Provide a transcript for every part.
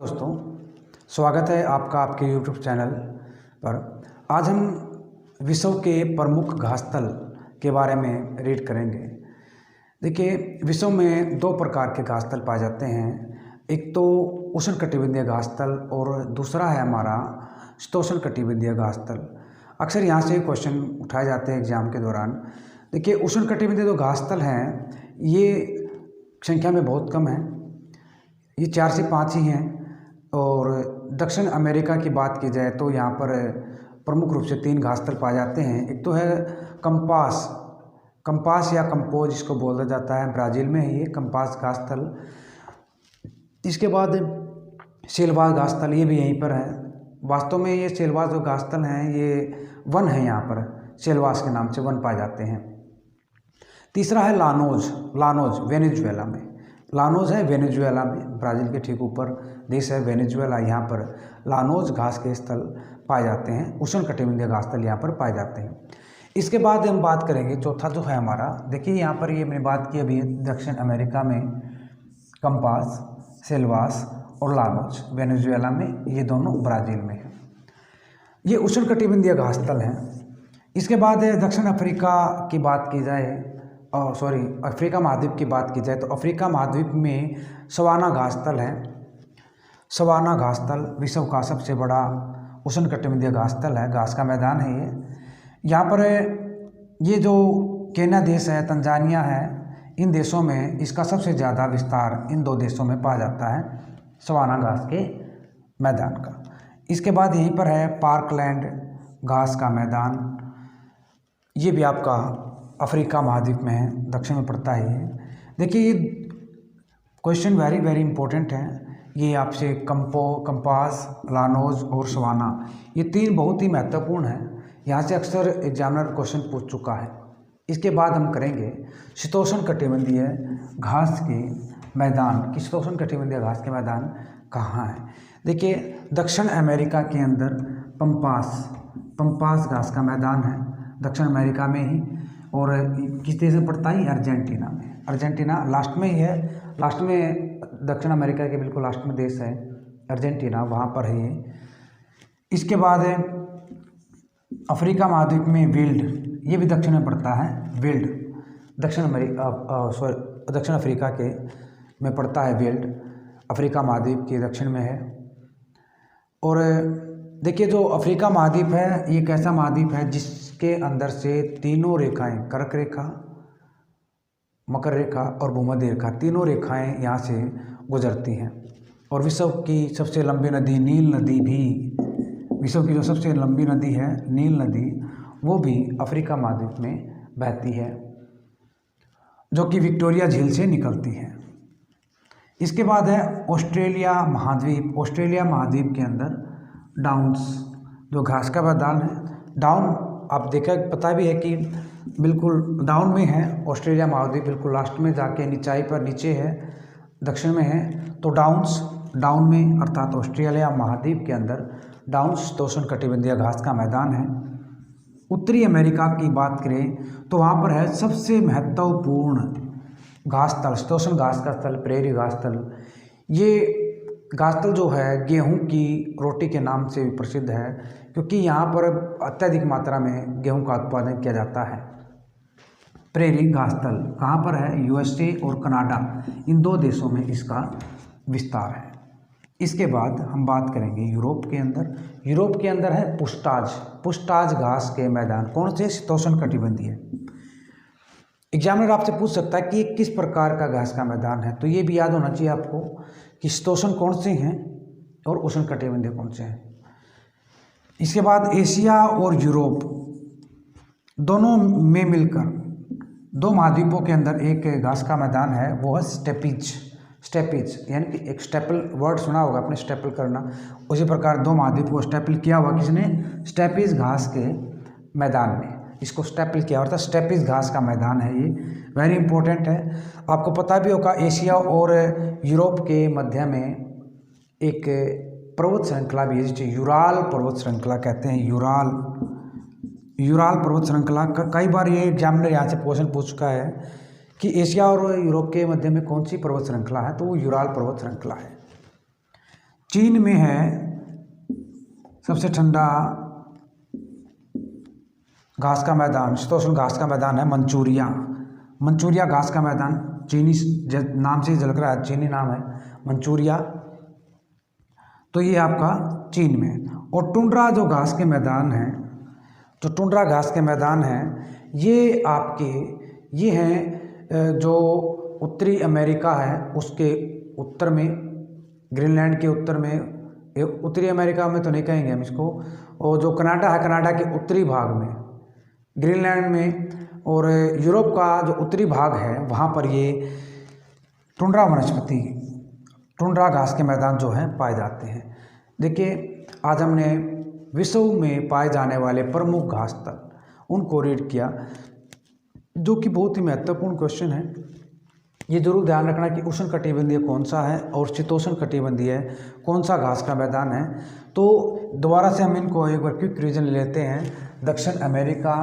दोस्तों, स्वागत है आपका आपके YouTube चैनल पर। आज हम विश्व के प्रमुख घासस्थल के बारे में रीड करेंगे। देखिए, विश्व में दो प्रकार के घासस्थल पाए जाते हैं। एक तो उष्णकटिबंधीय घासस्थल और दूसरा है हमारा शीतोष्णकटिबंधीय घासस्थल। अक्सर यहाँ से क्वेश्चन उठाए जाते हैं एग्जाम के दौरान। देखिए, उष्णकटिबंधीय जो घासस्थल हैं ये संख्या में बहुत कम है, ये 4 से 5 ही हैं। और दक्षिण अमेरिका की बात की जाए तो यहाँ पर प्रमुख रूप से 3 घासस्थल पाए जाते हैं। एक तो है कंपास या कंपोज इसको बोला जाता है, ब्राज़ील में है ये कंपास घासस्थल। इसके बाद सेलवास घासस्थल, ये भी यहीं पर है। वास्तव में ये सेलवास जो घासस्थल हैं ये वन है, यहाँ पर सेलवास के नाम से वन पाए जाते हैं। तीसरा है लानोज वेनेजुएला में। लानोज है वेनेजुएला में, ब्राज़ील के ठीक ऊपर देश है वेनेजुएला। यहाँ पर लानोज घास के स्थल पाए जाते हैं, उष्णकटिबंधीय घासस्थल यहाँ पर पाए जाते हैं। इसके बाद हम बात करेंगे चौथा जो है हमारा। देखिए, यहाँ पर ये मैंने बात की अभी दक्षिण अमेरिका में कंपास, सेलवास और लानोज, वेनेजुएला में, ये दोनों ब्राज़ील में है। ये उष्णकटिबंधीय घासस्थल हैं। इसके बाद दक्षिण अफ्रीका की बात की जाए, अफ्रीका महाद्वीप की बात की जाए तो अफ्रीका महाद्वीप में सवाना घासस्थल है। सवाना घासस्थल विश्व का सबसे बड़ा उष्णकटिबंधीय घासस्थल है, घास का मैदान है ये। यहाँ पर ये जो केन्या देश है, तंजानिया है, इन देशों में इसका सबसे ज़्यादा विस्तार इन 2 देशों में पाया जाता है, सवाना घास के मैदान का। इसके बाद यहीं पर है पार्कलैंड घास का मैदान, ये भी आपका अफ्रीका महाद्वीप में है, दक्षिण में पड़ता है ये। देखिए, ये क्वेश्चन वेरी इंपॉर्टेंट है। ये आपसे कंपास, लानोज और सवाना, ये 3 बहुत ही महत्वपूर्ण हैं। यहाँ से अक्सर एग्जामिनर क्वेश्चन पूछ चुका है। इसके बाद हम करेंगे शीतोष्णकटिबंधीय घास के मैदान कि शीतोष्णकटिबंधीय घास के मैदान कहाँ हैं। देखिए, दक्षिण अमेरिका के अंदर पंपास घास का मैदान है, दक्षिण अमेरिका में ही। और किस देश में पड़ता है? अर्जेंटीना में। अर्जेंटीना लास्ट में ही है, लास्ट में दक्षिण अमेरिका के बिल्कुल लास्ट में देश है अर्जेंटीना, वहाँ पर है ये। इसके बाद है अफ्रीका महाद्वीप में विल्ड, ये भी दक्षिण में पड़ता है। विल्ड दक्षिण अफ्रीका के में पड़ता है विल्ड, अफ्रीका महाद्वीप के दक्षिण में है। और देखिए, जो अफ्रीका महाद्वीप है ये एक ऐसा महाद्वीप है जिसके अंदर से तीनों रेखाएं, कर्क रेखा, मकर रेखा और भूमध्य रेखा, तीनों रेखाएं यहाँ से गुजरती हैं। और विश्व की सबसे लंबी नदी नील नदी भी, विश्व की जो सबसे लंबी नदी है नील नदी, वो भी अफ्रीका महाद्वीप में बहती है, जो कि विक्टोरिया झील से निकलती है। इसके बाद है ऑस्ट्रेलिया महाद्वीप। ऑस्ट्रेलिया महाद्वीप के अंदर डाउन्स जो घास का मैदान है, डाउन आप देखा पता भी है कि बिल्कुल डाउन में है ऑस्ट्रेलिया महाद्वीप, बिल्कुल लास्ट में जाके नीचाई पर नीचे है, दक्षिण में है। तो डाउन में अर्थात ऑस्ट्रेलिया महाद्वीप के अंदर डाउन्स शीतोष्णकटिबंधीय घास का मैदान है। उत्तरी अमेरिका की बात करें तो वहाँ पर है सबसे महत्वपूर्ण घासस्थल, शीतोष्ण घास का स्थल, प्रेरी घासस्थल। ये घासस्थल जो है गेहूं की रोटी के नाम से भी प्रसिद्ध है, क्योंकि यहाँ पर अत्यधिक मात्रा में गेहूं का उत्पादन किया जाता है। प्रेरी घासस्थल कहाँ पर है? यूएसए और कनाडा, इन 2 देशों में इसका विस्तार है। इसके बाद हम बात करेंगे यूरोप के अंदर। यूरोप के अंदर है पुष्टाज घास के मैदान। कौन से? शीतोष्णकटिबंधीय। एग्जामिनर आपसे पूछ सकता है कि ये किस प्रकार का घास का मैदान है, तो ये भी याद होना चाहिए आपको कि शीतोष्ण कौन से हैं और उष्णकटिबंधीय कौन से हैं। इसके बाद एशिया और यूरोप दोनों में मिलकर 2 महाद्वीपों के अंदर एक घास का मैदान है, वो है स्टेपिज, यानी कि एक स्टेपल वर्ड सुना होगा आपने, स्टेपल करना। उसी प्रकार 2 महाद्वीप को स्टेपल किया हुआ किसने? स्टेपिज घास के मैदान में इसको स्टेपल किया, अर्थात स्टेपिज घास का मैदान है ये। वेरी इंपॉर्टेंट है, आपको पता भी होगा एशिया और यूरोप के मध्य में एक पर्वत श्रृंखला भी है जिसे यूराल पर्वत श्रृंखला कहते हैं। यूराल पर्वत श्रृंखला का कई बार ये एग्जामिनर यहाँ से क्वेश्चन पूछ चुका है कि एशिया और यूरोप के मध्य में कौन सी पर्वत श्रृंखला है, तो वो यूराल पर्वत श्रृंखला है। चीन में है सबसे ठंडा घास का मैदान, शीतोष्ण घास का मैदान है मंचूरिया घास का मैदान। चीनी नाम से ही झलक रहा है, चीनी नाम है मंचूरिया। तो ये आपका चीन में। और टुंड्रा जो घास के मैदान हैं, जो टुंड्रा घास के मैदान हैं, ये हैं जो उत्तरी अमेरिका है उसके उत्तर में, ग्रीनलैंड के उत्तर में, उत्तरी अमेरिका में तो नहीं कहेंगे हम इसको, और जो कनाडा है, कनाडा के उत्तरी भाग में, ग्रीनलैंड में, और यूरोप का जो उत्तरी भाग है वहाँ पर ये टुंड्रा वनस्पति, टुंड्रा घास के मैदान जो हैं पाए जाते हैं। देखिए, आज हमने विश्व में पाए जाने वाले प्रमुख घास स्थल उनको रीड किया, जो कि बहुत ही महत्वपूर्ण क्वेश्चन है। ये जरूर ध्यान रखना कि उष्णकटिबंधीय कौन सा है और शीतोष्ण कटिबंधीय कौन सा घास का मैदान है। तो दोबारा से हम इनको एक बार क्विक रिवीजन ले लेते हैं। दक्षिण अमेरिका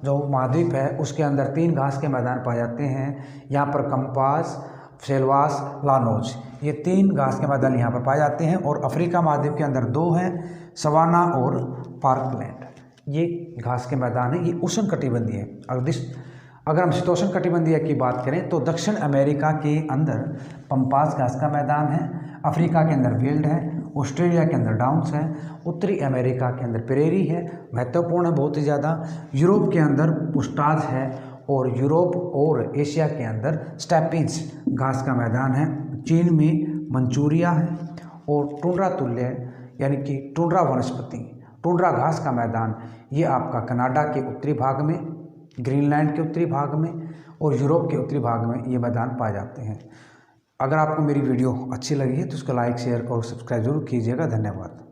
जो महाद्वीप है उसके अंदर 3 घास के मैदान पाए जाते हैं। यहाँ पर कंपास, सेल्वास, लानोज, ये 3 घास के मैदान यहाँ पर पाए जाते हैं। और अफ्रीका महाद्वीप के अंदर 2 हैं, सवाना और पार्कलैंड, ये घास के मैदान है। ये उष्णकटिबंधीय है। अगर हम शीतोष्ण कटिबंधीय की बात करें तो दक्षिण अमेरिका के अंदर पंपास घास का मैदान है, अफ्रीका के अंदर वेल्ड है, ऑस्ट्रेलिया के अंदर डाउन्स है, उत्तरी अमेरिका के अंदर प्रेरी है, महत्वपूर्ण है बहुत ही ज़्यादा। यूरोप के अंदर पुस्टाज है, और यूरोप और एशिया के अंदर स्टेपिन्स घास का मैदान है। चीन में मंचूरिया है, और टुंड्रा तुल्य यानी कि टुंड्रा वनस्पति, टुंड्रा घास का मैदान, ये आपका कनाडा के उत्तरी भाग में, ग्रीनलैंड के उत्तरी भाग में और यूरोप के उत्तरी भाग में ये मैदान पाए जाते हैं। अगर आपको मेरी वीडियो अच्छी लगी है तो उसको लाइक, शेयर और सब्सक्राइब जरूर कीजिएगा। धन्यवाद।